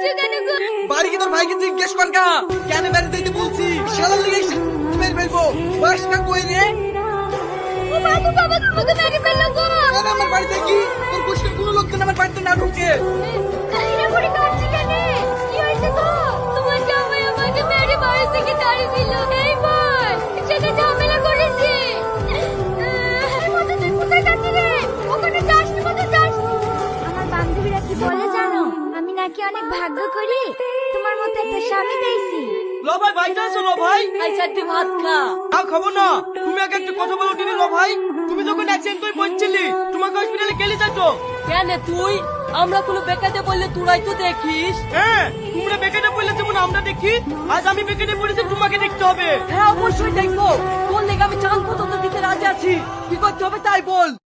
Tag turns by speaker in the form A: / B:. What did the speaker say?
A: মেরেছো কেন গো?
B: বাড়ি কি তোর ভাইকে জিজ্ঞেস কর গা, কেন মেরে দিতে বলছি? শালার লেগে মেরে ফেলবো। বাসটা কই রে?
A: ও বাবু, বাবা তোমাকে মেরে ফেললো গো।
B: আরে আমার বাড়িতে কি তোর গোষ্ঠীর কোনো লোকজন আমার বাড়িতে না ঢুকে?
A: এরা করে কাটছে কেন? কি হয়েছে গো? তোমার জামাই আমাকে মেরে বাড়ি থেকে তাড়িয়ে দিল। এই বল, সেটা ঝামেলা করেছে। তুই কোথায় যাচ্ছিস রে? ওখানে যাস না, কোথায় যাস? আমার বান্ধবীরা কি বলে জানো? আমি নাকি অনেক ভাগ্য করি, তোমার মতো একটা স্বামী পেয়েছি।
B: লো ভাই, ভাইটা আসো। লো ভাই,
A: আই চারটে ভাত খা।
B: তাও খাবো না। তুমি আগে একটা কথা বলো উঠিনি। লো ভাই, তুমি যখন অ্যাক্সিডেন্ট করে পড়ছিলি, তোমাকে হসপিটালে গেলি তাই তো?
C: কেন তুই আমরা কোনো বেকাতে বললে তোরাই তো দেখিস।
B: হ্যাঁ, তোমরা বেকারে পড়লে যেমন আমরা দেখি, আজ আমি বেকারে পড়েছি, তোমাকে দেখতে হবে।
C: হ্যাঁ অবশ্যই দেখবো। তোর লেগে আমি চাল পর্যন্ত দিতে রাজি আছি। কি করতে হবে তাই বল।